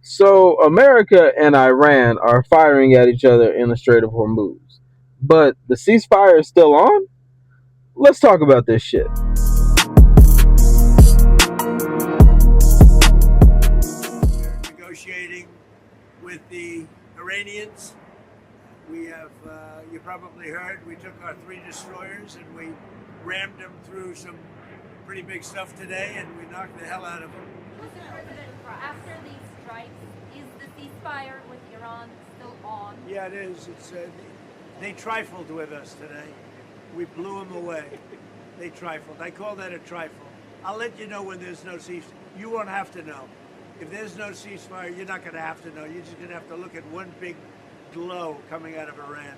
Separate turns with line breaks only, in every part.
So America and Iran are firing at each other in the Strait of Hormuz, but the ceasefire is still on. Let's talk about this shit.
We're negotiating with the Iranians. We have, you probably heard, we took our three destroyers and we rammed them through some pretty big stuff today, and we knocked the hell out of them.
Mr. President, after these strikes, is the ceasefire with Iran still on?
Yeah, it is. They trifled with us today. We blew them away. They trifled. I call that a trifle. I'll let you know when there's no ceasefire. You won't have to know. If there's no ceasefire, you're not going to have to know. You're just going to have to look at one big glow coming out of Iran.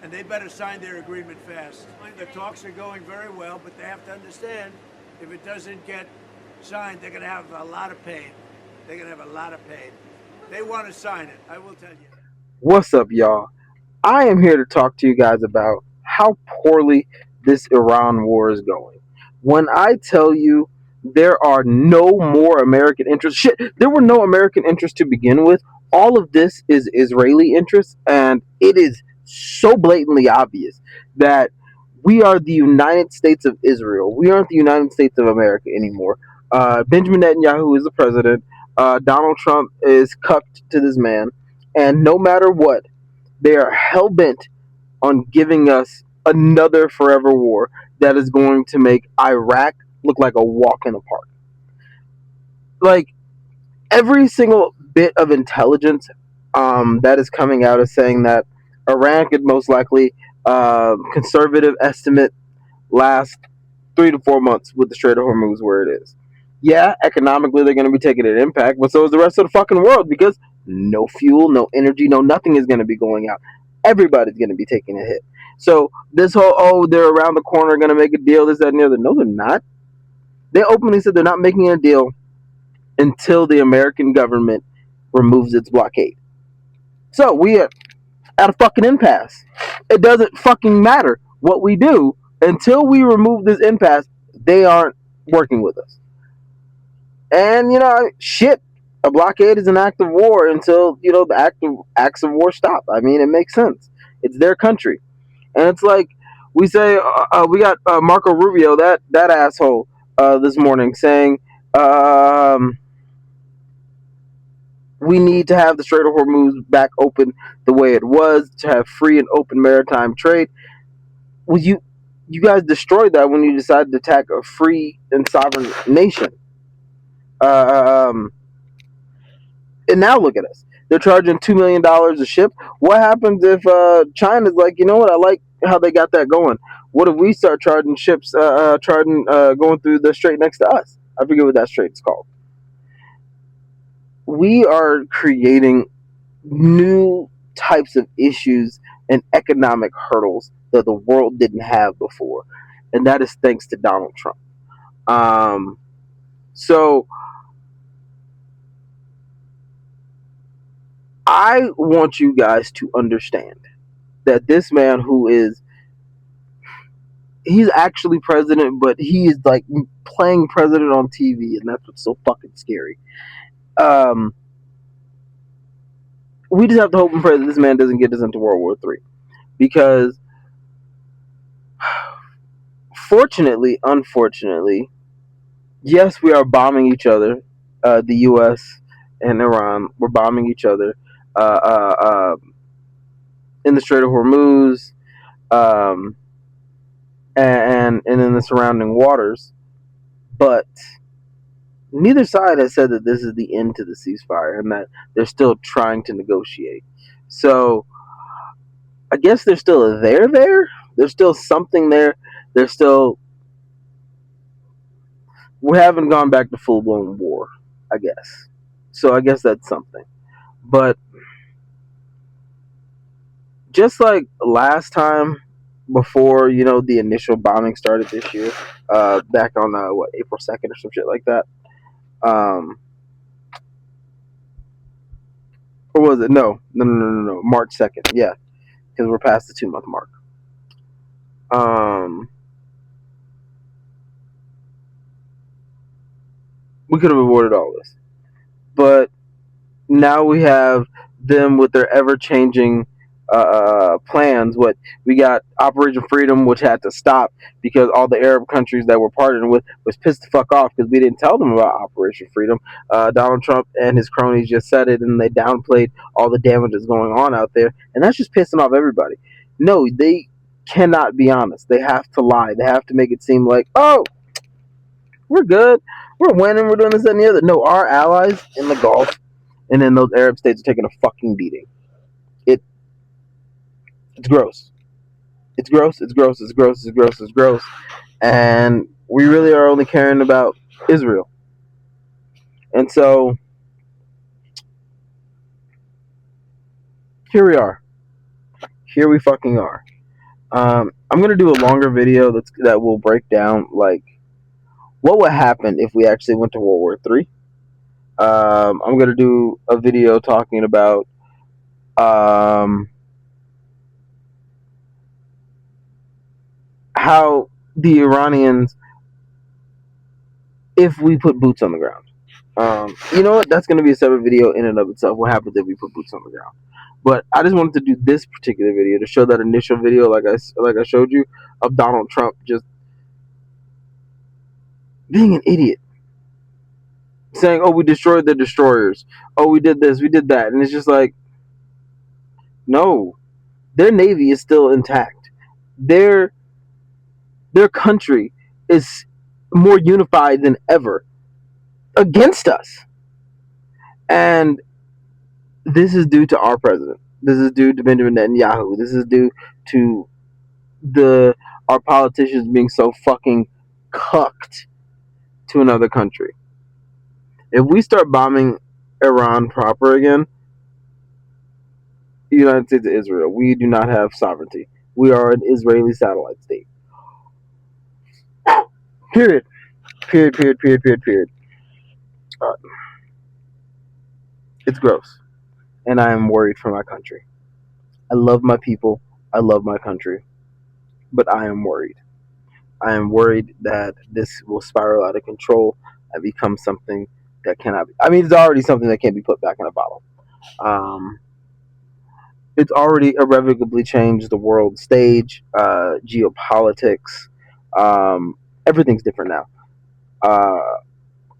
And they better sign their agreement fast. The talks are going very well, but they have to understand if it doesn't get signed, they're going to have a lot of pain. They're going to have a lot of pain. They want to sign it, I will tell you.
What's up, y'all? I am here to talk to you guys about how poorly this Iran war is going. When I tell you there are no more American interests, shit, there were no American interests to begin with. All of this is Israeli interests, and it is so blatantly obvious that we are the United States of Israel. We aren't the United States of America anymore. Benjamin Netanyahu is the president. Donald Trump is cucked to this man, and no matter what, they are hell bent on giving us another forever war that is going to make Iraq look like a walk in the park. Like every single bit of intelligence that is coming out is saying that Iran could most likely, conservative estimate, last 3 to 4 months with the Strait of Hormuz where it is. Yeah, economically they're going to be taking an impact, but so is the rest of the fucking world because no fuel, no energy, no nothing is going to be going out. Everybody's going to be taking a hit. So this whole, oh, they're around the corner going to make a deal, this, that, and the other. No, they're not. They openly said they're not making a deal until the American government removes its blockade. So we are at a fucking impasse. It doesn't fucking matter what we do until we remove this impasse. They aren't working with us. And shit, a blockade is an act of war until the acts of war stop. I mean, it makes sense. It's their country, and it's like we say. We got Marco Rubio, that asshole, this morning saying we need to have the Strait of Hormuz back open the way it was to have free and open maritime trade. Well, you guys destroyed that when you decided to attack a free and sovereign nation. Um, and now look at us. They're charging $2 million a ship. What happens if China's like, you know what? I like how they got that going. What if we start charging ships, going through the strait next to us? I forget what that strait is called. We are creating new types of issues and economic hurdles that the world didn't have before, and that is thanks to Donald Trump. So I want you guys to understand that this man he's actually president, but he is like playing president on TV, and that's what's so fucking scary. Um, we just have to hope and pray that this man doesn't get us into World War III, because fortunately, unfortunately, yes, we are bombing each other. The U.S. and Iran, we're bombing each other uh, uh, uh, in the Strait of Hormuz, um, and in the surrounding waters. But neither side has said that this is the end to the ceasefire and that they're still trying to negotiate. So I guess there's still a there. There's still something there. There's still, we haven't gone back to full blown war, I guess. So I guess that's something. But just like last time, before the initial bombing started this year, back on April 2nd or some shit like that. Or was it no, March 2nd? Yeah, because we're past the 2 month mark. We could have avoided all this, but now we have them with their ever-changing plans. What we got, Operation Freedom, which had to stop because all the Arab countries that we're partnering with was pissed the fuck off because we didn't tell them about Operation Freedom. Donald Trump and his cronies just said it, and they downplayed all the damage that's going on out there, and that's just pissing off everybody. No, they cannot be honest. They have to lie. They have to make it seem like, oh, we're good, we're winning, we're doing this and the other. No, our allies in the Gulf and in those Arab states are taking a fucking beating. It's gross. It's gross. It's gross. It's gross. It's gross. It's gross. And we really are only caring about Israel. And so here we are. Here we fucking are. I'm gonna do a longer video that will break down like what would happen if we actually went to World War III. I'm gonna do a video talking about how the Iranians, if we put boots on the ground. You know what? That's going to be a separate video in and of itself. What happens if we put boots on the ground? But I just wanted to do this particular video to show that initial video, like I showed you, of Donald Trump just being an idiot, saying, "Oh, we destroyed the destroyers. Oh, we did this, we did that," and it's just like, no, their navy is still intact. Their country is more unified than ever against us. And this is due to our president. This is due to Benjamin Netanyahu. This is due to our politicians being so fucking cucked to another country. If we start bombing Iran proper again, the United States of Israel, we do not have sovereignty. We are an Israeli satellite state. Period. Period, period, period, period, period. It's gross. And I am worried for my country. I love my people. I love my country. But I am worried. I am worried that this will spiral out of control and become something that cannot be. I mean, it's already something that can't be put back in a bottle. It's already irrevocably changed the world stage, geopolitics. Everything's different now.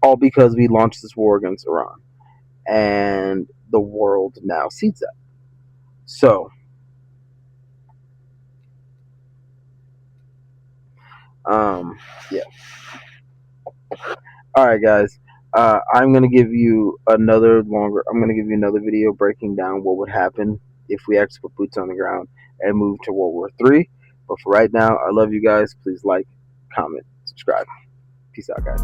All because we launched this war against Iran. And the world now sees that. So, yeah. All right, guys. I'm gonna give you another video breaking down what would happen if we actually put boots on the ground and move to World War III. But for right now, I love you guys. Please like, comment, subscribe. Peace out, guys.